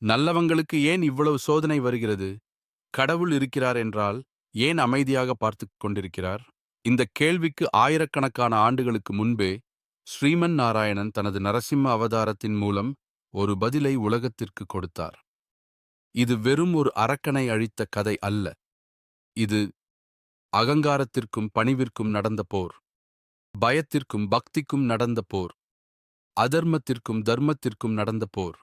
நல்லவங்களுக்கு ஏன் இவ்வளவு சோதனை வருகிறது? கடவுள் இருக்கிறார் என்றால் ஏன் அமைதியாக பார்த்துக் கொண்டிருக்கிறார்? இந்த கேள்விக்கு ஆயிரக்கணக்கான ஆண்டுகளுக்கு முன்பே ஸ்ரீமன் நாராயணன் தனது நரசிம்ம அவதாரத்தின் மூலம் ஒரு பதிலை உலகத்திற்கு கொடுத்தார். இது வெறும் ஒரு அரக்கனை அழித்த கதை அல்ல. இது அகங்காரத்திற்கும் பணிவிற்கும் நடந்த போர், பயத்திற்கும் பக்திக்கும் நடந்த போர், அதர்மத்திற்கும் தர்மத்திற்கும் நடந்த போர்.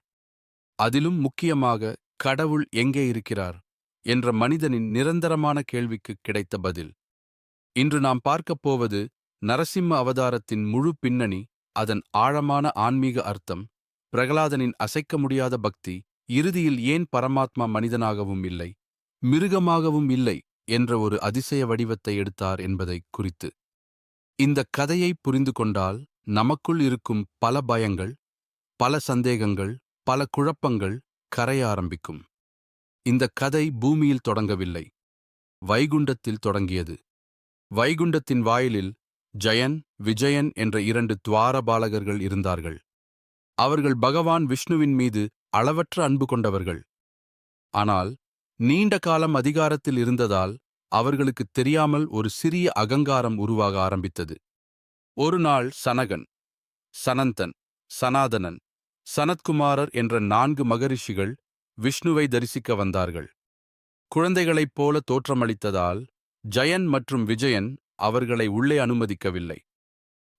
அதிலும் முக்கியமாக கடவுள் எங்கே இருக்கிறார் என்ற மனிதனின் நிரந்தரமான கேள்விக்கு கிடைத்த பதில். இன்று நாம் பார்க்கப் போவது நரசிம்ம அவதாரத்தின் முழு பின்னணி, அதன் ஆழமான ஆன்மீக அர்த்தம், பிரகலாதனின் அசைக்க முடியாத பக்தி, இறுதியில் ஏன் பரமாத்மா மனிதனாகவும் இல்லை, மிருகமாகவும் இல்லை என்ற ஒரு அதிசய வடிவத்தை எடுத்தார் என்பதை குறித்து. இந்த கதையை புரிந்து கொண்டால் நமக்குள் இருக்கும் பல பயங்கள், பல சந்தேகங்கள், பல குழப்பங்கள் கரைய ஆரம்பிக்கும். இந்த கதை பூமியில் தொடங்கவில்லை, வைகுண்டத்தில் தொடங்கியது. வைகுண்டத்தின் வாயிலில் ஜயன், விஜயன் என்ற 2 துவாரபாலகர்கள் இருந்தார்கள். அவர்கள் பகவான் விஷ்ணுவின் மீது அளவற்ற அன்பு கொண்டவர்கள். ஆனால் நீண்ட காலம் அதிகாரத்தில் இருந்ததால் அவர்களுக்குத் தெரியாமல் ஒரு சிறிய அகங்காரம் உருவாக ஆரம்பித்தது. ஒரு நாள் சனகன், சனந்தன், சனாதனன், சனத்குமாரர் என்ற 4 மகரிஷிகள் விஷ்ணுவை தரிசிக்க வந்தார்கள். குழந்தைகளைப் போல தோற்றமளித்ததால் ஜயன் மற்றும் விஜயன் அவர்களை உள்ளே அனுமதிக்கவில்லை.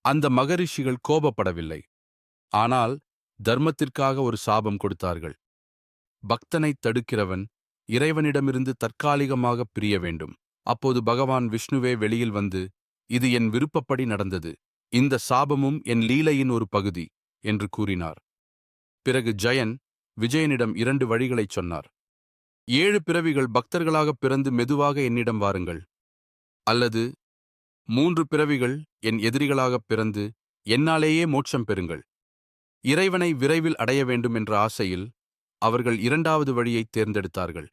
அந்த மகரிஷிகள் கோபப்படவில்லை. ஆனால் தர்மத்திற்காக ஒரு சாபம் கொடுத்தார்கள். பக்தனைத் தடுக்கிறவன் இறைவனிடமிருந்து தற்காலிகமாக பிரிய வேண்டும். அப்போது பகவான் விஷ்ணுவே வெளியில் வந்து, இது என் விருப்பப்படி நடந்தது, இந்த சாபமும் என் லீலையின் ஒரு பகுதி என்று கூறினார். பிறகு ஜயன் விஜயனிடம் 2 வழிகளைச் சொன்னார். 7 பிறவிகள் பக்தர்களாகப் பிறந்து மெதுவாக என்னிடம் வாருங்கள், அல்லது 3 பிறவிகள் என் எதிரிகளாகப் பிறந்து என்னாலேயே மோட்சம் பெறுங்கள். இறைவனை விரைவில் அடைய வேண்டும் என்ற ஆசையில் அவர்கள் 2வது வழியைத் தேர்ந்தெடுத்தார்கள்.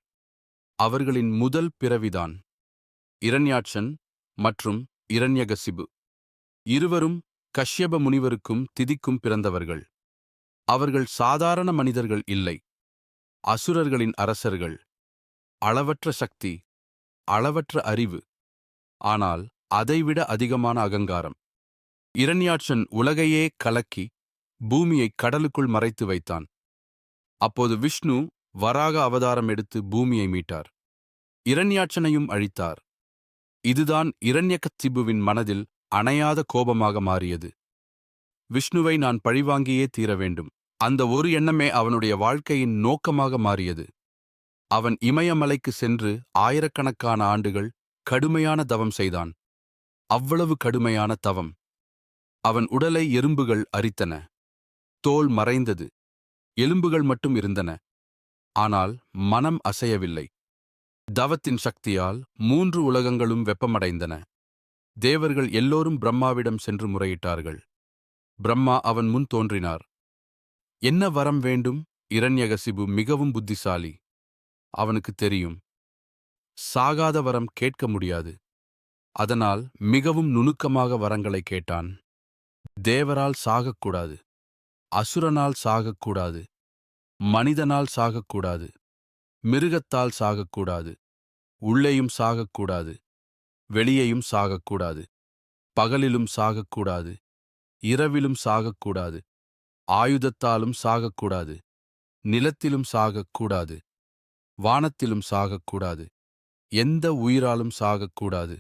அவர்களின் முதல் பிறவிதான் இரண்யாட்சன் மற்றும் இரண்யகசிபு. இருவரும் கஷ்யப முனிவருக்கும் திதிக்கும் பிறந்தவர்கள். அவர்கள் சாதாரண மனிதர்கள் இல்லை, அசுரர்களின் அரசர்கள். அளவற்ற சக்தி, அளவற்ற அறிவு, ஆனால் அதைவிட அதிகமான அகங்காரம். இரண்யாட்சன் உலகையே கலக்கி பூமியை கடலுக்குள் மறைத்து வைத்தான். அப்போது விஷ்ணு வராக அவதாரம் எடுத்து பூமியை மீட்டார், இரண்யாட்சனையும் அழித்தார். இதுதான் இரண்யகசிபுவின் மனதில் அணையாத கோபமாக மாறியது. விஷ்ணுவை நான் பழிவாங்கியே தீர வேண்டும். அந்த ஒரு எண்ணமே அவனுடைய வாழ்க்கையின் நோக்கமாக மாறியது. அவன் இமயமலைக்கு சென்று ஆயிரக்கணக்கான ஆண்டுகள் கடுமையான தவம் செய்தான். அவ்வளவு கடுமையான தவம். அவன் உடலை எறும்புகள் அரித்தன. தோல் மறைந்தது, எலும்புகள் மட்டும் இருந்தன. ஆனால் மனம் அசையவில்லை. தவத்தின் சக்தியால் 3 உலகங்களும் வெப்பமடைந்தன. தேவர்கள் எல்லோரும் பிரம்மாவிடம் சென்று முறையிட்டார்கள். பிரம்மா அவன் முன் தோன்றினார். என்ன வரம் வேண்டும்? இரண்யகசிபு மிகவும் புத்திசாலி. அவனுக்கு தெரியும், சாகாத வரம் கேட்க முடியாது. அதனால் மிகவும் நுணுக்கமாக வரங்களை கேட்டான். தேவரால் சாகக்கூடாது, அசுரனால் சாகக்கூடாது, மனிதனால் சாகக்கூடாது, மிருகத்தால் சாகக்கூடாது, உள்ளேயும் சாகக்கூடாது, வெளியேயும் சாகக்கூடாது, பகலிலும் சாகக்கூடாது, இரவிலும் சாகக்கூடாது, ஆயுதத்தாலும் சாகக்கூடாது, நிலத்திலும் சாகக்கூடாது, வானத்திலும் சாகக்கூடாது, எந்த உயிராலும் சாகக்கூடாது.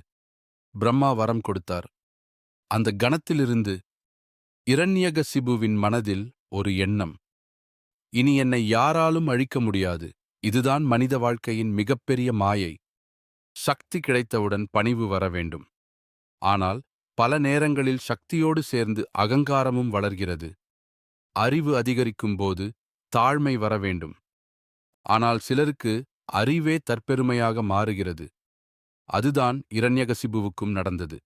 பிரம்மா வரம் கொடுத்தார். அந்த கணத்திலிருந்து இரண்யகசிபுவின் மனதில் ஒரு எண்ணம், இனி என்னை யாராலும் அழிக்க முடியாது. இதுதான் மனித வாழ்க்கையின் மிகப்பெரிய மாயை. சக்தி கிடைத்தவுடன் பணிவு வர வேண்டும். ஆனால் பல நேரங்களில் சக்தியோடு சேர்ந்து அகங்காரமும் வளர்கிறது. அறிவு அதிகரிக்கும் போது தாழ்மை வர வேண்டும். ஆனால் சிலருக்கு அறிவே தற்பெருமையாக மாறுகிறது. அதுதான் இரண்யகசிபுவுக்கும் நடந்தது.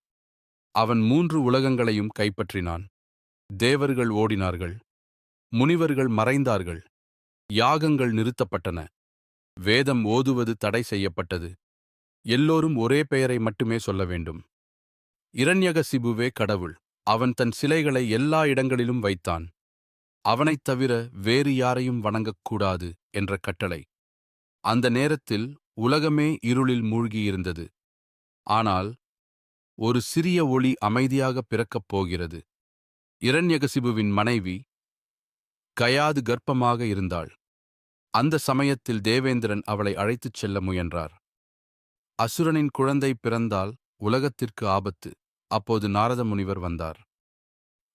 அவன் 3 உலகங்களையும் கைப்பற்றினான். தேவர்கள் ஓடினார்கள், முனிவர்கள் மறைந்தார்கள், யாகங்கள் நிறுத்தப்பட்டன, வேதம் ஓதுவது தடை செய்யப்பட்டது. எல்லோரும் ஒரே பெயரை மட்டுமே சொல்ல வேண்டும், இரண்யகசிபுவே கடவுள். அவன் தன் சிலைகளை எல்லா இடங்களிலும் வைத்தான். அவனைத் தவிர வேறு யாரையும் வணங்கக்கூடாது என்ற கட்டளை. அந்த நேரத்தில் உலகமே இருளில் மூழ்கியிருந்தது. ஆனால் ஒரு சிறிய ஒளி அமைதியாக பிறக்கப் போகிறது. இரண்யகசிபுவின் மனைவி கயாது கர்ப்பமாக இருந்தாள். அந்த சமயத்தில் தேவேந்திரன் அவளை அழைத்துச் செல்ல முயன்றார். அசுரனின் குழந்தை பிறந்தால் உலகத்திற்கு ஆபத்து. அப்போது நாரத முனிவர் வந்தார்.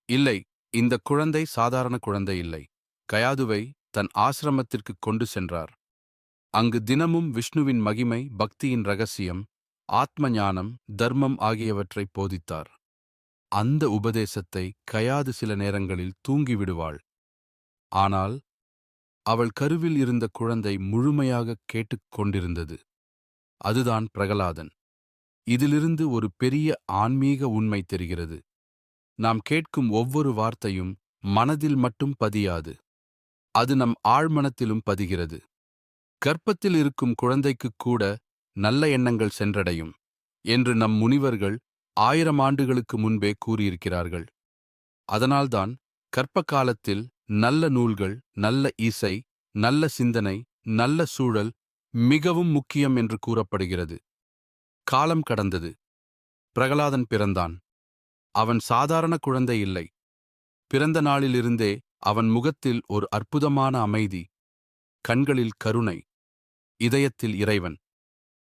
இல்லை, இந்த குழந்தை சாதாரண குழந்தை இல்லை. கயாதுவை தன் ஆசிரமத்திற்கு கொண்டு சென்றார். அங்கு தினமும் விஷ்ணுவின் மகிமை, பக்தியின் ரகசியம், ஆத்ம ஞானம், தர்மம் ஆகியவற்றை போதித்தார். அந்த உபதேசத்தை கயாது சில நேரங்களில் தூங்கிவிடுவாள். ஆனால் அவள் கருவில் இருந்த குழந்தை முழுமையாக கேட்டுக் கொண்டிருந்தது. அதுதான் பிரகலாதன். இதிலிருந்து ஒரு பெரிய ஆன்மீக உண்மை தெரிகிறது. நாம் கேட்கும் ஒவ்வொரு வார்த்தையும் மனதில் மட்டும் பதியாது, அது நம் ஆழ்மனத்திலும் பதிகிறது. கர்ப்பத்தில் இருக்கும் குழந்தைக்குக் கூட நல்ல எண்ணங்கள் சென்றடையும் என்று நம் முனிவர்கள் 1000 ஆண்டுகளுக்கு முன்பே கூறியிருக்கிறார்கள். அதனால்தான் கர்ப்ப காலத்தில் நல்ல நூல்கள், நல்ல இசை, நல்ல சிந்தனை, நல்ல சூழல் மிகவும் முக்கியம் என்று கூறப்படுகிறது. காலம் கடந்தது. பிரகலாதன் பிறந்தான். அவன் சாதாரண குழந்தை இல்லை. பிறந்த நாளிலிருந்தே அவன் முகத்தில் ஒரு அற்புதமான அமைதி, கண்களில் கருணை, இதயத்தில் இறைவன்.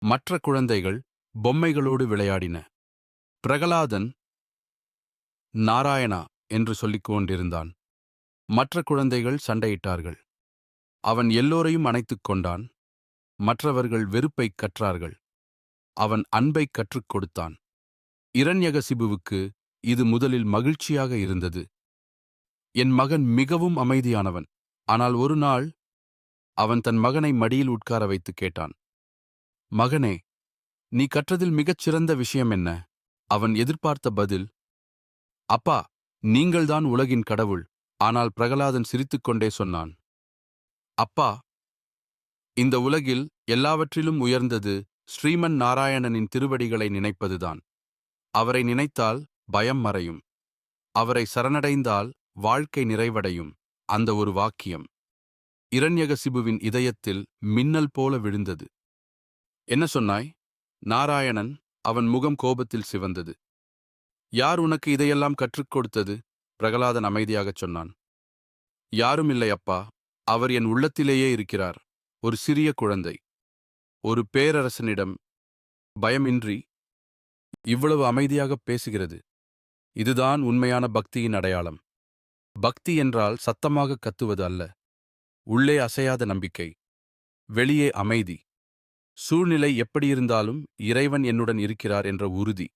மற்ற குழந்தைகள் பொம்மைகளோடு விளையாடின. பிரகலாதன் நாராயணா என்று சொல்லிக் கொண்டிருந்தான். மற்ற குழந்தைகள் சண்டையிட்டார்கள். அவன் எல்லோரையும் அணைத்துக் கொண்டான். மற்றவர்கள் வெறுப்பைக் கற்றார்கள். அவன் அன்பைக் கற்றுக் கொடுத்தான். இரண்யகசிபுவுக்கு இது முதலில் மகிழ்ச்சியாக இருந்தது. என் மகன் மிகவும் அமைதியானவன். ஆனால் ஒரு நாள் அவன் தன் மகனை மடியில் உட்கார வைத்து கேட்டான், மகனே, நீ கற்றதில் மிகச் சிறந்த விஷயம் என்ன? அவன் எதிர்பார்த்த பதில், அப்பா, நீங்கள்தான் உலகின் கடவுள். ஆனால் பிரகலாதன் சிரித்துக்கொண்டே சொன்னான், அப்பா, இந்த உலகில் எல்லாவற்றிலும் உயர்ந்தது ஸ்ரீமன் நாராயணனின் திருவடிகளை நினைப்பதுதான். அவரை நினைத்தால் பயம் மறையும். அவரை சரணடைந்தால் வாழ்க்கை நிறைவடையும். அந்த ஒரு வாக்கியம் இரண்யகசிபுவின் இதயத்தில் மின்னல் போல விழுந்தது. என்ன சொன்னாய்? நாராயணன். அவன் முகம் கோபத்தில் சிவந்தது. யார் உனக்கு இதையெல்லாம் கற்றுக் கொடுத்தது? பிரகலாதன் அமைதியாகச் சொன்னான். யாரும் இல்லை அப்பா. அவர் என் உள்ளத்திலேயே இருக்கிறார். ஒரு சிறிய குழந்தை ஒரு பேரரசனிடம் பயமின்றி இவ்வளவு அமைதியாகப் பேசுகிறது. இதுதான் உண்மையான பக்தியின் அடையாளம். பக்தி என்றால் சத்தமாக கத்துவது அல்ல. உள்ளே அசையாத நம்பிக்கை, வெளியே அமைதி. சூழ்நிலை எப்படியிருந்தாலும் இறைவன் என்னுடன் இருக்கிறார் என்ற உறுதி.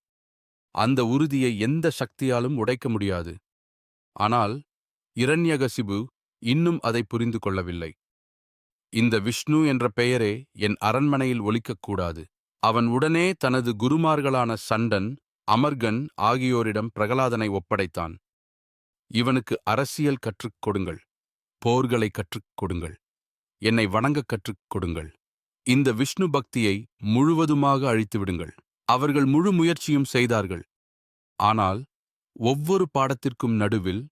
அந்த உறுதியை எந்த சக்தியாலும் உடைக்க முடியாது. ஆனால் இரண்யகசிபு இன்னும் அதை புரிந்து கொள்ளவில்லை. இந்த விஷ்ணு என்ற பெயரே என் அரண்மனையில் ஒலிக்கக்கூடாது. அவன் உடனே தனது குருமார்களான சண்டன், அமர்கன் ஆகியோரிடம் பிரகலாதனை ஒப்படைத்தான். இவனுக்கு அரசியல் கற்றுக் கொடுங்கள், போர்களை கற்றுக் கொடுங்கள், என்னை வணங்கக் கற்றுக் கொடுங்கள். இந்த விஷ்ணு பக்தியை முழுவதுமாக அழித்துவிடுங்கள். அவர்கள் முழு முயற்சியும் செய்தார்கள். ஆனால் ஒவ்வொரு பாடத்திற்கும் நடுவில்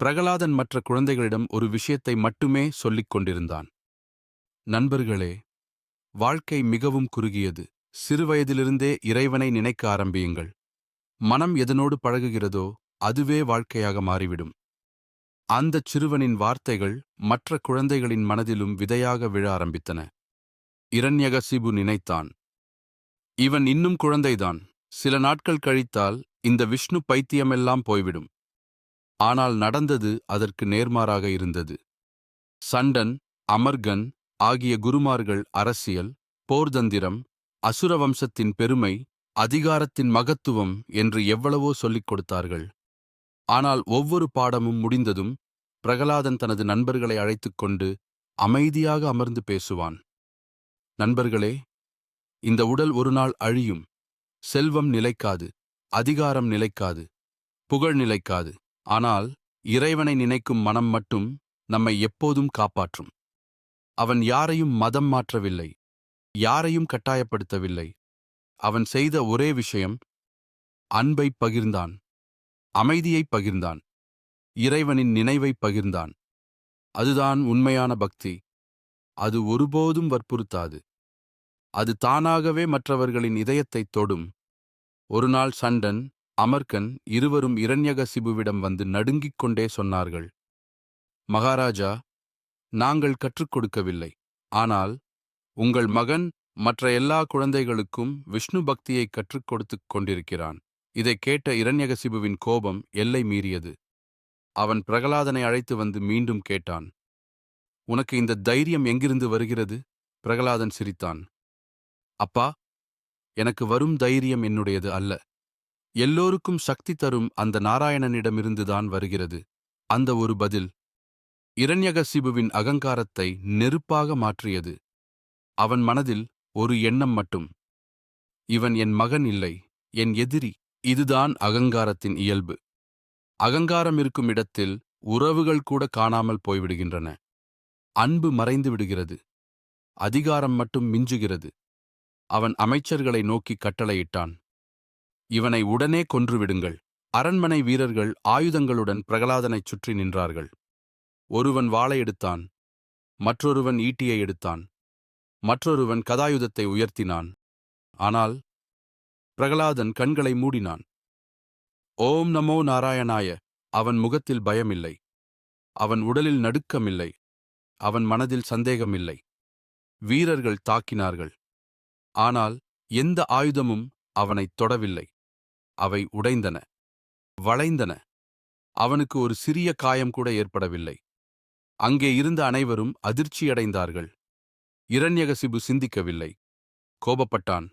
பிரகலாதன் மற்ற குழந்தைகளிடம் ஒரு விஷயத்தை மட்டுமே சொல்லிக் கொண்டிருந்தான். நண்பர்களே, வாழ்க்கை மிகவும் குறுகியது. சிறுவயதிலிருந்தே இறைவனை நினைக்க ஆரம்பியுங்கள். மனம் எதனோடு பழகுகிறதோ அதுவே வாழ்க்கையாக மாறிவிடும். அந்தச் சிறுவனின் வார்த்தைகள் மற்ற குழந்தைகளின் மனதிலும் விதையாக விழ ஆரம்பித்தன. இரண்யகசிபு நினைத்தான், இவன் இன்னும் குழந்தைதான். சில நாட்கள் கழித்தால் இந்த விஷ்ணு பைத்தியமெல்லாம் போய்விடும். ஆனால் நடந்தது அதற்கு நேர்மாறாக இருந்தது. சண்டன், அமர்கன் ஆகிய குருமார்கள் அரசியல், போர்தந்திரம், அசுர வம்சத்தின் பெருமை, அதிகாரத்தின் மகத்துவம் என்று எவ்வளவோ சொல்லிக் கொடுத்தார்கள். ஆனால் ஒவ்வொரு பாடமும் முடிந்ததும் பிரகலாதன் தனது நண்பர்களை அழைத்துக் கொண்டு அமைதியாக அமர்ந்து பேசுவான். நண்பர்களே, இந்த உடல் ஒரு நாள் அழியும். செல்வம் நிலைக்காது, அதிகாரம் நிலைக்காது, புகழ் நிலைக்காது. ஆனால் இறைவனை நினைக்கும் மனம் மட்டும் நம்மை எப்போதும் காப்பாற்றும். அவன் யாரையும் மதம் மாற்றவில்லை, யாரையும் கட்டாயப்படுத்தவில்லை. அவன் செய்த ஒரே விஷயம், அன்பை பகிர்ந்தான், அமைதியை பகிர்ந்தான். இறைவனின் நினைவை பகிர்ந்தான். அதுதான் உண்மையான பக்தி. அது ஒருபோதும் வற்புறுத்தாது. அது தானாகவே மற்றவர்களின் இதயத்தைத் தொடும். ஒருநாள் சண்டன், அமர்கன் இருவரும் இரண்யகசிபுவிடம் வந்து நடுங்கிக் கொண்டே சொன்னார்கள், மகாராஜா, நாங்கள் கற்றுக் கொடுக்கவில்லை. ஆனால் உங்கள் மகன் மற்ற எல்லா குழந்தைகளுக்கும் விஷ்ணு பக்தியை கற்றுக் கொடுத்துக் கொண்டிருக்கிறான். இதைக் கேட்ட இரண்யகசிபுவின் கோபம் எல்லை மீறியது. அவன் பிரகலாதனை அழைத்து வந்து மீண்டும் கேட்டான், உனக்கு இந்த தைரியம் எங்கிருந்து வருகிறது? பிரகலாதன் சிரித்தான். அப்பா, எனக்கு வரும் தைரியம் என்னுடையது அல்ல. எல்லோருக்கும் சக்தி தரும் அந்த நாராயணனிடமிருந்துதான் வருகிறது. அந்த ஒரு பதில் இரண்யகசிபுவின் அகங்காரத்தை நெருப்பாக மாற்றியது. அவன் மனதில் ஒரு எண்ணம் மட்டும், இவன் என் மகன் இல்லை, என் எதிரி. இதுதான் அகங்காரத்தின் இயல்பு. அகங்காரம் இருக்கும் இடத்தில் உறவுகள் கூட காணாமல் போய்விடுகின்றன. அன்பு மறைந்து விடுகிறது. அதிகாரம் மட்டும் மிஞ்சுகிறது. அவன் அமைச்சர்களை நோக்கி கட்டளையிட்டான், இவனை உடனே கொன்றுவிடுங்கள். அரண்மனை வீரர்கள் ஆயுதங்களுடன் பிரகலாதனைச் சுற்றி நின்றார்கள். ஒருவன் வாளை எடுத்தான், மற்றொருவன் ஈட்டியை எடுத்தான், மற்றொருவன் கதாயுதத்தை உயர்த்தினான். ஆனால் பிரகலாதன் கண்களை மூடினான். ஓம் நமோ நாராயணாய. அவன் முகத்தில் பயமில்லை, அவன் உடலில் நடுக்கமில்லை, அவன் மனதில் சந்தேகமில்லை. வீரர்கள் தாக்கினார்கள். ஆனால் எந்த ஆயுதமும் அவனைத் தொடவில்லை. அவை உடைந்தன, வளைந்தன. அவனுக்கு ஒரு சிறிய காயம் கூட ஏற்படவில்லை. அங்கே இருந்த அனைவரும் அதிர்ச்சியடைந்தார்கள். இரண்யகசிபு சிந்திக்கவில்லை. கோபப்பட்டான்.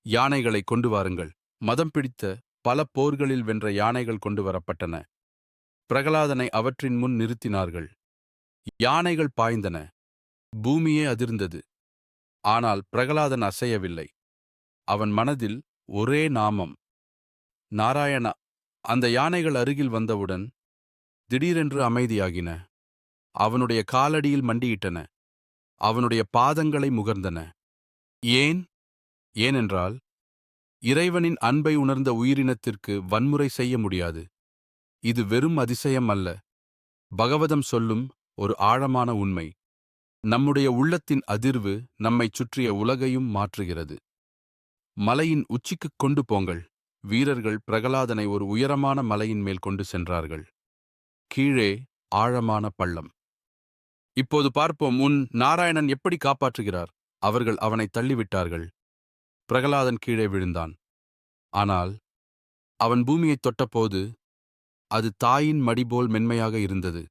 யானைகளை கொண்டு வாருங்கள். மதம் பிடித்த பல போர்களில் வென்ற யானைகள் கொண்டு வரப்பட்டன. பிரகலாதனை அவற்றின் முன் நிறுத்தினார்கள். யானைகள் பாய்ந்தன. பூமியே அதிர்ந்தது. ஆனால் பிரகலாதன் அசையவில்லை. அவன் மனதில் ஒரே நாமம், நாராயணா. அந்த யானைகள் அருகில் வந்தவுடன் திடீரென்று அமைதியாகின. அவனுடைய காலடியில் மண்டியிட்டன. அவனுடைய பாதங்களை முகர்ந்தன. ஏன்? ஏனென்றால் இறைவனின் அன்பை உணர்ந்த உயிரினத்திற்கு வன்முறை செய்ய முடியாது. இது வெறும் அதிசயம் அல்ல, பகவதம் சொல்லும் ஒரு ஆழமான உண்மை. நம்முடைய உள்ளத்தின் அதிர்வு நம்மைச் சுற்றிய உலகையும் மாற்றுகிறது. மலையின் உச்சிக்குக் கொண்டு போங்கள். வீரர்கள் பிரகலாதனை ஒரு உயரமான மலையின் மேல் கொண்டு சென்றார்கள். கீழே ஆழமான பள்ளம். இப்போது பார்ப்போம், உன் நாராயணன் எப்படி காப்பாற்றுகிறார். அவர்கள் அவனை தள்ளிவிட்டார்கள். பிரகலாதன் கீழே விழுந்தான். ஆனால் அவன் பூமியைத் தொட்டபோது அது தாயின் மடிபோல் மென்மையாக இருந்தது.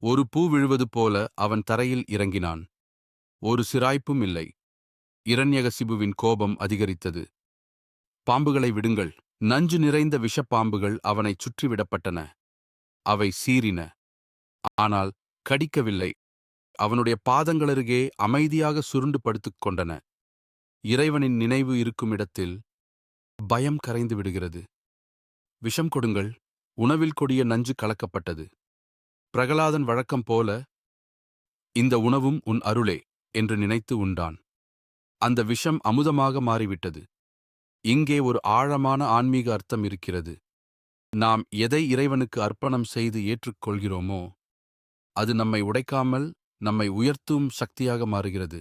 ஒரு பூ விழுவது போல அவன் தரையில் இறங்கினான். ஒரு சிராய்ப்பும் இல்லை. இரண்யகசிபுவின் கோபம் அதிகரித்தது. பாம்புகளை விடுங்கள். நஞ்சு நிறைந்த விஷப்பாம்புகள் அவனைச் சுற்றிவிடப்பட்டன. அவை சீறின, ஆனால் கடிக்கவில்லை. அவனுடைய பாதங்களருகே அமைதியாக சுருண்டு படுத்துக் கொண்டன. இறைவனின் நினைவு இருக்கும் இடத்தில் பயம் கரைந்து விடுகிறது. விஷம் கொடுங்கள். உணவில் கொடிய நஞ்சு கலக்கப்பட்டது. பிரகலாதன் வழக்கம் போல, இந்த உணவும் உன் அருளே என்று நினைத்து உண்டான். அந்த விஷம் அமுதமாக மாறிவிட்டது. இங்கே ஒரு ஆழமான ஆன்மீக அர்த்தம் இருக்கிறது. நாம் எதை இறைவனுக்கு அர்ப்பணம் செய்து ஏற்றுக்கொள்கிறோமோ அது நம்மை உடைக்காமல் நம்மை உயர்த்தும் சக்தியாக மாறுகிறது.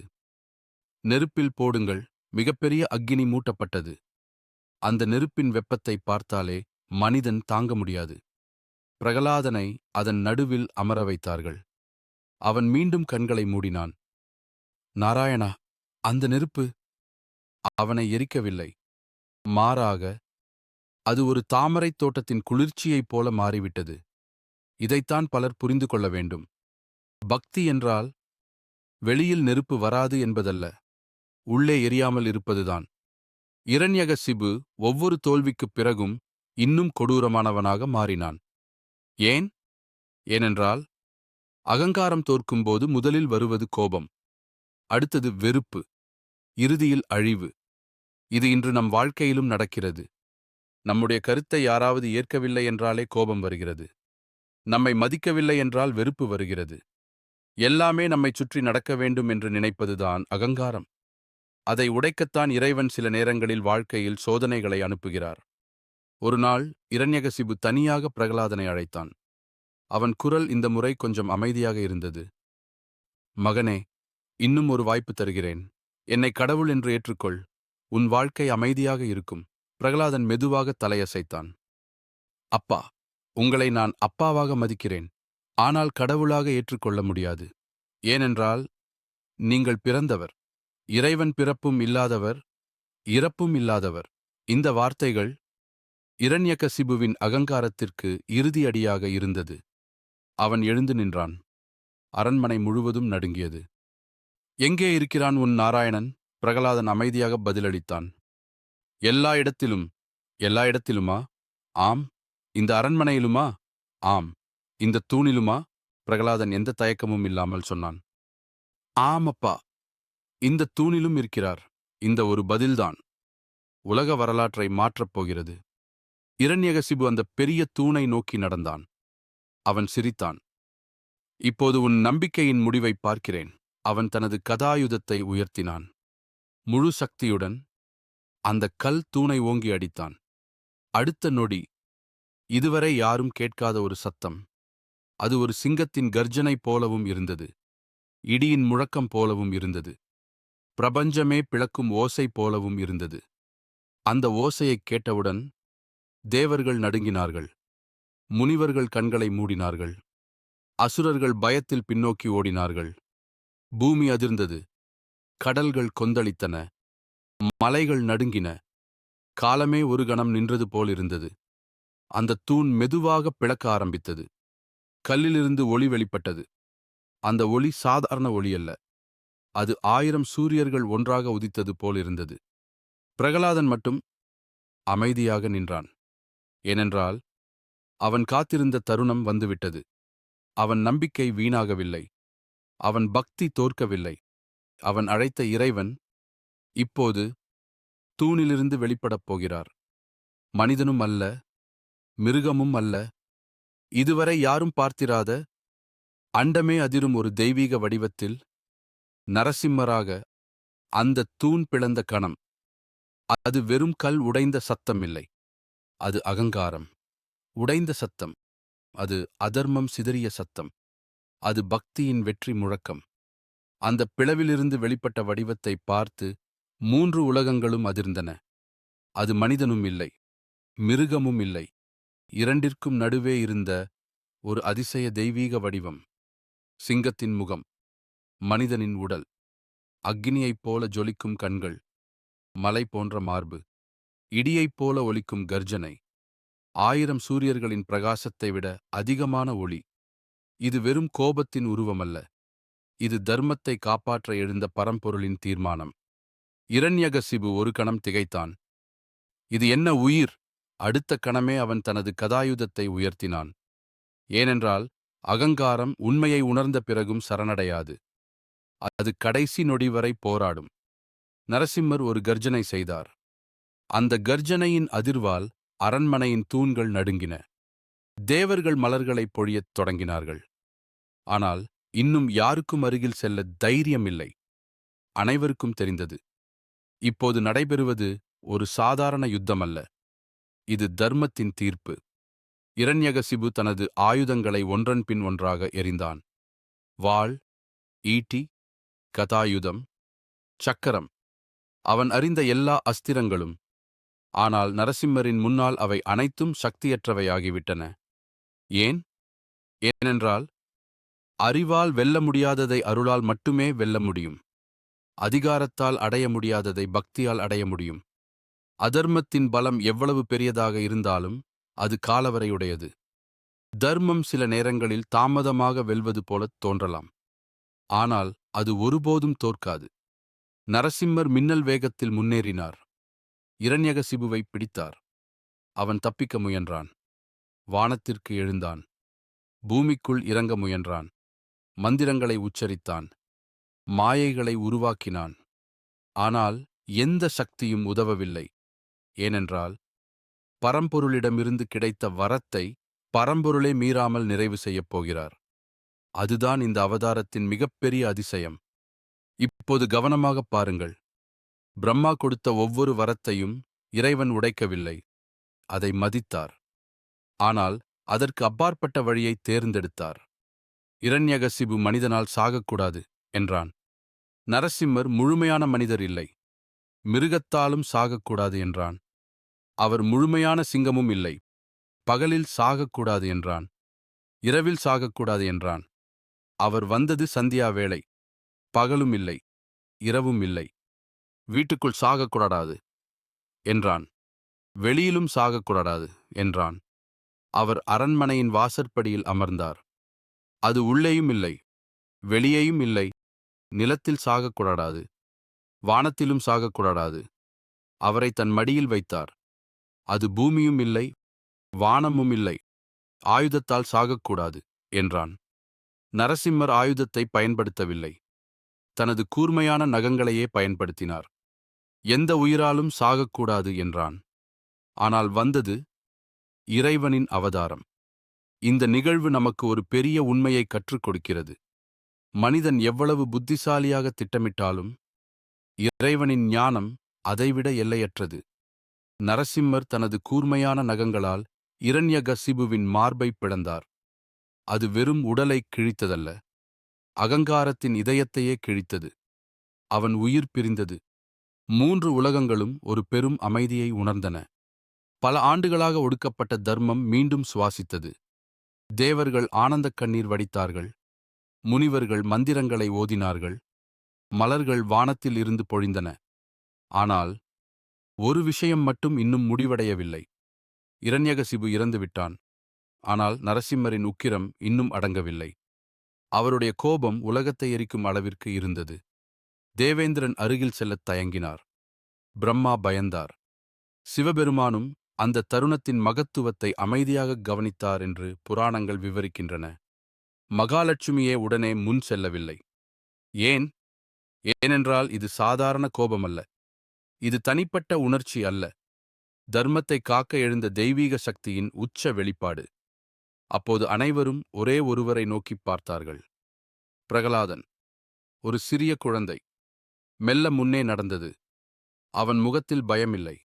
நெருப்பில் போடுங்கள். மிகப்பெரிய அக்கினி மூட்டப்பட்டது. அந்த நெருப்பின் வெப்பத்தை பார்த்தாலே மனிதன் தாங்க முடியாது. பிரகலாதனை அதன் நடுவில் அமர வைத்தார்கள். அவன் மீண்டும் கண்களை மூடினான். நாராயணா, அந்த நெருப்பு அவனை எரிக்கவில்லை. மாறாக அது ஒரு தாமரைத் தோட்டத்தின் குளிர்ச்சியைப் போல மாறிவிட்டது. இதைத்தான் பலர் புரிந்து கொள்ள வேண்டும். பக்தி என்றால் வெளியில் நெருப்பு வராது என்பதல்ல, உள்ளே எரியாமல் இருப்பதுதான். இரண்யகசிபு ஒவ்வொரு தோல்விக்குப் பிறகும் இன்னும் கொடூரமானவனாக மாறினான். ஏன்? ஏனென்றால் அகங்காரம் தோற்கும்போது முதலில் வருவது கோபம், அடுத்தது வெறுப்பு, இறுதியில் அழிவு. இது இன்று நம் வாழ்க்கையிலும் நடக்கிறது. நம்முடைய கருத்தை யாராவது ஏற்கவில்லை என்றாலே கோபம் வருகிறது. நம்மை மதிக்கவில்லை என்றால் வெறுப்பு வருகிறது. எல்லாமே நம்மைச் சுற்றி நடக்க வேண்டும் என்று நினைப்பதுதான் அகங்காரம். அதை உடைக்கத்தான் இறைவன் சில நேரங்களில் வாழ்க்கையில் சோதனைகளை அனுப்புகிறார். ஒரு நாள் இரண்யகசிபு தனியாக பிரகலாதனை அழைத்தான். அவன் குரல் இந்த முறை கொஞ்சம் அமைதியாக இருந்தது. மகனே, இன்னும் ஒரு வாய்ப்பு தருகிறேன். என்னை கடவுள் என்று ஏற்றுக்கொள். உன் வாழ்க்கை அமைதியாக இருக்கும். பிரகலாதன் மெதுவாக தலையசைத்தான். அப்பா, உங்களை நான் அப்பாவாக மதிக்கிறேன். ஆனால் கடவுளாக ஏற்றுக்கொள்ள முடியாது. ஏனென்றால் நீங்கள் பிறந்தவர். இறைவன் பிறப்பும் இல்லாதவர், இறப்பும் இல்லாதவர். இந்த வார்த்தைகள் இரண்யகசிபுவின் அகங்காரத்திற்கு இறுதியடியாக இருந்தது. அவன் எழுந்து நின்றான். அரண்மனை முழுவதும் நடுங்கியது. எங்கே இருக்கிறான் உன் நாராயணன்? பிரகலாதன் அமைதியாக பதிலளித்தான். எல்லா இடத்திலும். எல்லா இடத்திலுமா? ஆம். இந்த அரண்மனையிலுமா? ஆம். இந்த தூணிலுமா? பிரகலாதன் எந்த தயக்கமும் இல்லாமல் சொன்னான். ஆம் அப்பா, இந்த தூணிலும் இருக்கிறார். இந்த ஒரு பதில்தான் உலக வரலாற்றை மாற்றப் போகிறது. இரண்யகசிபு அந்த பெரிய தூணை நோக்கி நடந்தான். அவன் சிரித்தான். இப்போது உன் நம்பிக்கையின் முடிவை பார்க்கிறேன். அவன் தனது கதாயுதத்தை உயர்த்தினான். முழு சக்தியுடன் அந்த கல் தூணை ஓங்கி அடித்தான். அடுத்த நொடி இதுவரை யாரும் கேட்காத ஒரு சத்தம். அது ஒரு சிங்கத்தின் கர்ஜனை போலவும் இருந்தது. இடியின் முழக்கம் போலவும் இருந்தது. பிரபஞ்சமே பிளக்கும் ஓசை போலவும் இருந்தது. அந்த ஓசையைக் கேட்டவுடன் தேவர்கள் நடுங்கினார்கள். முனிவர்கள் கண்களை மூடினார்கள். அசுரர்கள் பயத்தில் பின்னோக்கி ஓடினார்கள். பூமி அதிர்ந்தது. கடல்கள் கொந்தளித்தன. மலைகள் நடுங்கின. காலமே ஒரு கணம் நின்றது போலிருந்தது. அந்த தூண் மெதுவாக பிளக்க ஆரம்பித்தது. கல்லிலிருந்து ஒளி வெளிப்பட்டது. அந்த ஒளி சாதாரண ஒளியல்ல. அது 1000 சூரியர்கள் ஒன்றாக உதித்தது போலிருந்தது. பிரகலாதன் மட்டும் அமைதியாக நின்றான். ஏனென்றால் அவன் காத்திருந்த தருணம் வந்துவிட்டது. அவன் நம்பிக்கை வீணாகவில்லை. அவன் பக்தி தோற்கவில்லை. அவன் அழைத்த இறைவன் இப்போது தூணிலிருந்து வெளிப்படப் போகிறார். மனிதனும் அல்ல, மிருகமும் அல்ல, இதுவரை யாரும் பார்த்திராத அண்டமே அதிரும் ஒரு தெய்வீக வடிவத்தில் நரசிம்மராக. அந்த தூண் பிளந்த கணம். அது வெறும் கல் உடைந்த சத்தம் இல்லை. அது அகங்காரம் உடைந்த சத்தம். அது அதர்மம் சிதறிய சத்தம். அது பக்தியின் வெற்றி முழக்கம். அந்த பிளவிலிருந்து வெளிப்பட்ட வடிவத்தை பார்த்து 3 உலகங்களும் அதிர்ந்தன. அது மனிதனும் இல்லை, மிருகமும் இல்லை. இரண்டிற்கும் நடுவே இருந்த ஒரு அதிசய தெய்வீக வடிவம். சிங்கத்தின் முகம், மனிதனின் உடல், அக்னியைப் போல ஜொலிக்கும் கண்கள், மலை போன்ற மார்பு, இடியைப் போல ஒலிக்கும் கர்ஜனை, 1000 சூரியர்களின் பிரகாசத்தை விட அதிகமான ஒளி. இது வெறும் கோபத்தின் உருவமல்ல. இது தர்மத்தை காப்பாற்ற எழுந்த பரம்பொருளின் தீர்மானம். இரண்யகசிபு ஒரு கணம் திகைத்தான். இது என்ன உயிர்? அடுத்த கணமே அவன் தனது கதாயுதத்தை உயர்த்தினான். ஏனென்றால் அகங்காரம் உண்மையை உணர்ந்த பிறகும் சரணடையாது. அது கடைசி நொடி வரை போராடும். நரசிம்மர் ஒரு கர்ஜனை செய்தார். அந்த கர்ஜனையின் அதிர்வால் அரண்மனையின் தூண்கள் நடுங்கின. தேவர்கள் மலர்களைப் பொழியத் தொடங்கினார்கள். ஆனால் இன்னும் யாருக்கும் அருகில் செல்ல தைரியம் இல்லை. அனைவருக்கும் தெரிந்தது, இப்போது நடைபெறுவது ஒரு சாதாரண யுத்தமல்ல. இது தர்மத்தின் தீர்ப்பு. இரண்யகசிபு தனது ஆயுதங்களை ஒன்றன் பின் ஒன்றாக எறிந்தான். வாள், ஈட்டி, கதாயுதம், சக்கரம். அவன் அறிந்த எல்லா அஸ்திரங்களும். ஆனால் நரசிம்மரின் முன்னால் அவை அனைத்தும் சக்தியற்றவையாகிவிட்டன. ஏன்? ஏனென்றால் அறிவால் வெல்ல முடியாததை அருளால் மட்டுமே வெல்ல முடியும். அதிகாரத்தால் அடைய முடியாததை பக்தியால் அடைய முடியும். அதர்மத்தின் பலம் எவ்வளவு பெரியதாக இருந்தாலும் அது காலவரையுடையது. தர்மம் சில நேரங்களில் தாமதமாக வெல்வது போலத் தோன்றலாம். ஆனால் அது ஒருபோதும் தோற்காது. நரசிம்மர் மின்னல் வேகத்தில் முன்னேறினார். இரண்யகசிபுவை பிடித்தார். அவன் தப்பிக்க முயன்றான். வானத்திற்கு எழுந்தான். பூமிக்குள் இறங்க முயன்றான். மந்திரங்களை உச்சரித்தான். மாயைகளை உருவாக்கினான். ஆனால் எந்த சக்தியும் உதவவில்லை. ஏனென்றால் பரம்பொருளிடமிருந்து கிடைத்த வரத்தை பரம்பொருளே மீறாமல் நிறைவு செய்யப் போகிறார். அதுதான் இந்த அவதாரத்தின் மிகப்பெரிய அதிசயம். இப்போது கவனமாகப் பாருங்கள். பிரம்மா கொடுத்த ஒவ்வொரு வரத்தையும் இறைவன் உடைக்கவில்லை. அதை மதித்தார். ஆனால் அதற்கு அப்பாற்பட்ட வழியை தேர்ந்தெடுத்தார். இரண்யகசிபு மனிதனால் சாகக்கூடாது என்றான். நரசிம்மர் முழுமையான மனிதர் இல்லை, மிருகத்தாலும் சாகக்கூடாது என்றான். அவர் முழுமையான சிங்கமும் இல்லை, பகலில் சாகக்கூடாது என்றான். இரவில் சாகக்கூடாது என்றான். அவர் வந்தது சந்தியா வேளை, பகலும் இல்லை, இரவும் இல்லை. வீட்டுக்குள் சாகக்கூடாது என்றான். வெளியிலும் சாகக்கூடாது என்றான். அவர் அரண்மனையின் வாசற்படியில் அமர்ந்தார். அது உள்ளேயும் இல்லை, வெளியேயும் இல்லை. நிலத்தில் சாகக்கூடாது, வானத்திலும் சாகக்கூடாது. அவரை தன் மடியில் வைத்தார். அது பூமியும் இல்லை, வானமும் இல்லை. ஆயுதத்தால் சாகக்கூடாது என்றான். நரசிம்மர் ஆயுதத்தை பயன்படுத்தவில்லை, தனது கூர்மையான நகங்களையே பயன்படுத்தினார். எந்த உயிராலும் சாகக்கூடாது என்றான். ஆனால் வந்தது இறைவனின் அவதாரம். இந்த நிகழ்வு நமக்கு ஒரு பெரிய உண்மையை கற்றுக் கொடுக்கிறது. மனிதன் எவ்வளவு புத்திசாலியாக திட்டமிட்டாலும் இறைவனின் ஞானம் அதைவிட எல்லையற்றது. நரசிம்மர் தனது கூர்மையான நகங்களால் இரண்யகசிபுவின் மார்பை பிளந்தார். அது வெறும் உடலை கிழித்ததல்ல, அகங்காரத்தின் இதயத்தையே கிழித்தது. அவன் உயிர் பிரிந்தது. 3 உலகங்களும் ஒரு பெரும் அமைதியை உணர்ந்தன. பல ஆண்டுகளாக ஒடுக்கப்பட்ட தர்மம் மீண்டும் சுவாசித்தது. தேவர்கள் ஆனந்தக் கண்ணீர் வடித்தார்கள், முனிவர்கள் மந்திரங்களை ஓதினார்கள், மலர்கள் வானத்தில் இருந்து பொழிந்தன. ஆனால் ஒரு விஷயம் மட்டும் இன்னும் முடிவடையவில்லை. இரண்யகசிபு இறந்துவிட்டான். ஆனால் நரசிம்மரின் உக்கிரம் இன்னும் அடங்கவில்லை. அவருடைய கோபம் உலகத்தை எரிக்கும் அளவிற்கு இருந்தது. தேவேந்திரன் அருகில் செல்லத் தயங்கினார். பிரம்மா பயந்தார். சிவபெருமானும் அந்த தருணத்தின் மகத்துவத்தை அமைதியாக கவனித்தார் என்று புராணங்கள் விவரிக்கின்றன. மகாலட்சுமியே உடனே முன் செல்லவில்லை. ஏனென்றால் இது சாதாரண கோபமல்ல, இது தனிப்பட்ட உணர்ச்சி அல்ல, தர்மத்தை காக்க எழுந்த தெய்வீக சக்தியின் உச்ச வெளிப்பாடு. அப்போது அனைவரும் ஒரே ஒருவரை நோக்கிப் பார்த்தார்கள். பிரகலாதன், ஒரு சிறிய குழந்தை, மெல்ல முன்னே நடந்தது. அவன் முகத்தில் பயமில்லை,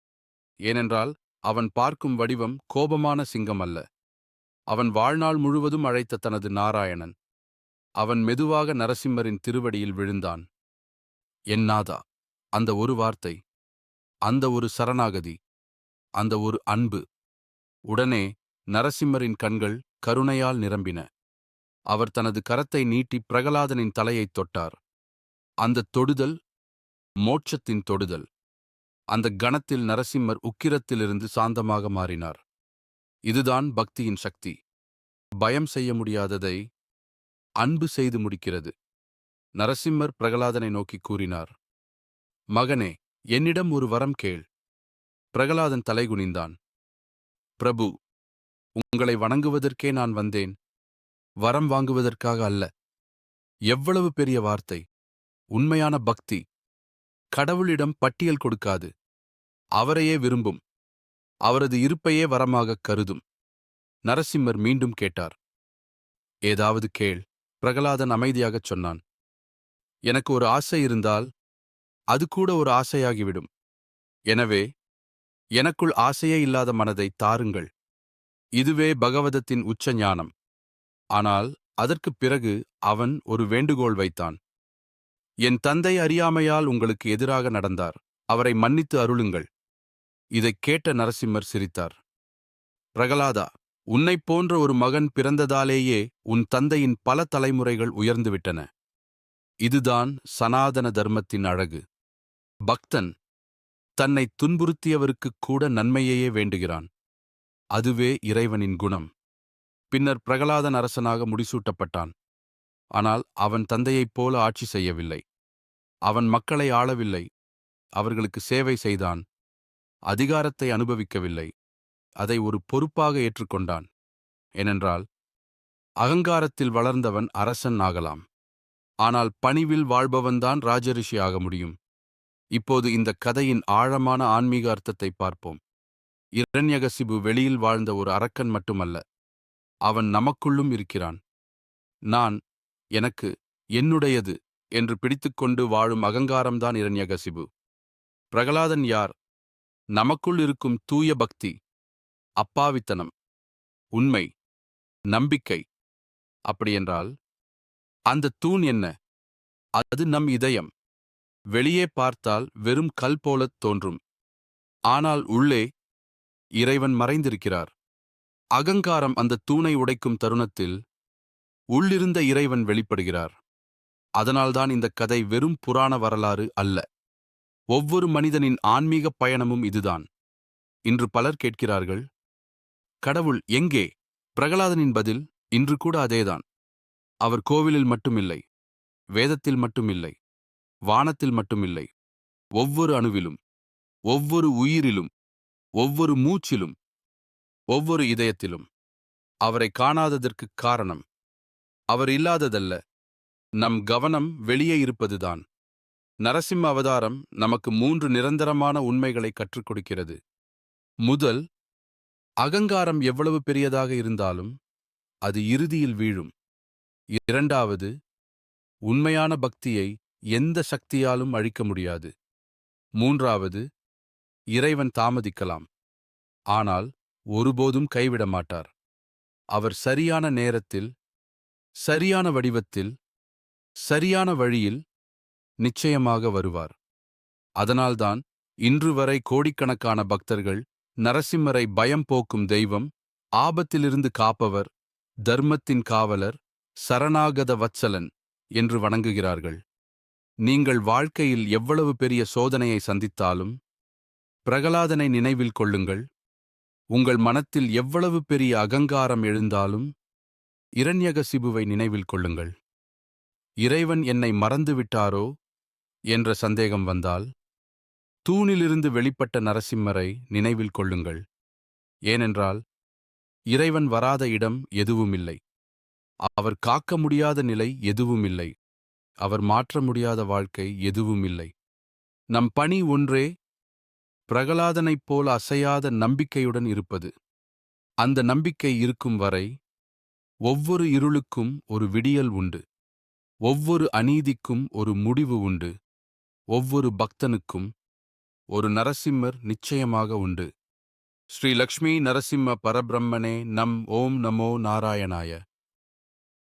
ஏனென்றால் அவன் பார்க்கும் வடிவம் கோபமான சிங்கம் அல்ல. அவன் வாழ்நாள் முழுவதும் அழைத்த தனது நாராயணன். அவன் மெதுவாக நரசிம்மரின் திருவடியில் விழுந்தான். என் நாதா! அந்த ஒரு வார்த்தை, அந்த ஒரு சரணாகதி, அந்த ஒரு அன்பு. உடனே நரசிம்மரின் கண்கள் கருணையால் நிரம்பின. அவர் தனது கரத்தை நீட்டி பிரகலாதனின் தலையைத் தொட்டார். அந்த தொடுதல் மோட்சத்தின் தொடுதல். அந்த கணத்தில் நரசிம்மர் உக்கிரத்திலிருந்து சாந்தமாக மாறினார். இதுதான் பக்தியின் சக்தி. பயம் செய்ய முடியாததை அன்பு செய்து முடிக்கிறது. நரசிம்மர் பிரகலாதனை நோக்கி கூறினார், மகனே, என்னிடம் ஒரு வரம் கேள். பிரகலாதன் தலைகுனிந்தான். பிரபு, உங்களை வணங்குவதற்கே நான் வந்தேன், வரம் வாங்குவதற்காக அல்ல. எவ்வளவு பெரிய வார்த்தை! உண்மையான பக்தி கடவுளிடம் பட்டியல் கொடுக்காது, அவரையே விரும்பும், அவரது இருப்பையே வரமாகக் கருதும். நரசிம்மர் மீண்டும் கேட்டார். ஏதாவது கேள். பிரகலாதன் அமைதியாகச் சொன்னான். எனக்கு ஒரு ஆசை இருந்தால் அது கூட ஒரு ஆசையாகிவிடும். எனவே எனக்குள் ஆசையே இல்லாத மனதை தாருங்கள். இதுவே பகவதத்தின் உச்ச ஞானம். ஆனால் அதற்குப் பிறகு அவன் ஒரு வேண்டுகோள் வைத்தான். என் தந்தை அறியாமையால் உங்களுக்கு எதிராக நடந்தார், அவரை மன்னித்து அருளுங்கள். இதைக் கேட்ட நரசிம்மர் சிரித்தார். பிரகலாதா, உன்னைப் போன்ற ஒரு மகன் பிறந்ததாலேயே உன் தந்தையின் பல தலைமுறைகள் உயர்ந்துவிட்டன. இதுதான் சனாதன தர்மத்தின் அழகு. பக்தன் தன்னை துன்புறுத்தியவருக்குக் கூட நன்மையையே வேண்டுகிறான். அதுவே இறைவனின் குணம். பின்னர் பிரகலாதன் அரசனாக முடிசூட்டப்பட்டான். ஆனால் அவன் தந்தையைப் போல ஆட்சி செய்யவில்லை. அவன் மக்களை ஆளவில்லை, அவர்களுக்கு சேவை செய்தான். அதிகாரத்தை அனுபவிக்கவில்லை, அதை ஒரு பொறுப்பாக ஏற்றுக்கொண்டான். ஏனென்றால் அகங்காரத்தில் வளர்ந்தவன் அரசன் ஆகலாம், ஆனால் பணிவில் வாழ்பவன்தான் ராஜரிஷி ஆக முடியும். இப்போது இந்த கதையின் ஆழமான ஆன்மீக அர்த்தத்தை பார்ப்போம். இரண்யகசிபு வெளியில் வாழ்ந்த ஒரு அரக்கன் மட்டுமல்ல, அவன் நமக்குள்ளும் இருக்கிறான். நான், எனக்கு, என்னுடையது என்று பிடித்துக்கொண்டு வாழும் அகங்காரம்தான் இரண்யகசிபு. பிரகலாதன் யார்? நமக்குள் இருக்கும் தூய பக்தி, அப்பாவித்தனம், உண்மை, நம்பிக்கை. அப்படியென்றால் அந்த தூண் என்ன? அது நம் இதயம். வெளியே பார்த்தால் வெறும் கல் போலத் தோன்றும். ஆனால் உள்ளே இறைவன் மறைந்திருக்கிறார். அகங்காரம் அந்த தூணை உடைக்கும் தருணத்தில் உள்ளிருந்த இறைவன் வெளிப்படுகிறார். அதனால்தான் இந்த கதை வெறும் புராண வரலாறு அல்ல. ஒவ்வொரு மனிதனின் ஆன்மீக பயணமும் இதுதான். இன்று பலர் கேட்கிறார்கள், கடவுள் எங்கே? பிரகலாதனின் பதில் இன்று கூட அதேதான். அவர் கோவிலில் மட்டுமில்லை, வேதத்தில் மட்டுமில்லை, வானத்தில் மட்டுமில்லை, ஒவ்வொரு அணுவிலும், ஒவ்வொரு உயிரிலும், ஒவ்வொரு மூச்சிலும், ஒவ்வொரு இதயத்திலும். அவரை காணாததற்குக் காரணம் அவர் இல்லாததல்ல, நம் கவனம் வெளியே இருப்பதுதான். நரசிம்ம அவதாரம் நமக்கு 3 நிரந்தரமான உண்மைகளை கற்றுக் கொடுக்கிறது. முதல், அகங்காரம் எவ்வளவு பெரியதாக இருந்தாலும் அது இறுதியில் வீழும். இரண்டாவது, உண்மையான பக்தியை எந்த சக்தியாலும் அழிக்க முடியாது. மூன்றாவது, இறைவன் தாமதிக்கலாம், ஆனால் ஒருபோதும் கைவிட மாட்டார். அவர் சரியான நேரத்தில், சரியான வடிவத்தில், சரியான வழியில் நிச்சயமாக வருவார். அதனால்தான் இன்று வரை கோடிக்கணக்கான பக்தர்கள் நரசிம்மரை பயம் போக்கும் தெய்வம், ஆபத்திலிருந்து காப்பவர், தர்மத்தின் காவலர், சரணாகத வத்சலன் என்று வணங்குகிறார்கள். நீங்கள் வாழ்க்கையில் எவ்வளவு பெரிய சோதனையை சந்தித்தாலும் பிரகலாதனை நினைவில் கொள்ளுங்கள். உங்கள் மனத்தில் எவ்வளவு பெரிய அகங்காரம் எழுந்தாலும் இரண்யகசிபுவை நினைவில் கொள்ளுங்கள். இறைவன் என்னை மறந்துவிட்டாரோ என்ற சந்தேகம் வந்தால் தூணிலிருந்து வெளிப்பட்ட நரசிம்மரை நினைவில் கொள்ளுங்கள். ஏனென்றால் இறைவன் வராத இடம் எதுவுமில்லை. அவர் காக்க முடியாத நிலை எதுவுமில்லை. அவர் மாற்ற முடியாத வாழ்க்கை எதுவுமில்லை. நம் பணி ஒன்றே, பிரகலாதனைப் போல அசையாத நம்பிக்கையுடன் இருப்பது. அந்த நம்பிக்கை இருக்கும் வரை ஒவ்வொரு இருளுக்கும் ஒரு விடியல் உண்டு. ஒவ்வொரு அநீதிக்கும் ஒரு முடிவு உண்டு. ஒவ்வொரு பக்தனுக்கும் ஒரு நரசிம்மர் நிச்சயமாக உண்டு. ஸ்ரீ லக்ஷ்மி நரசிம்ம பரபிரம்மனே நம். ஓம் நமோ நாராயணாய.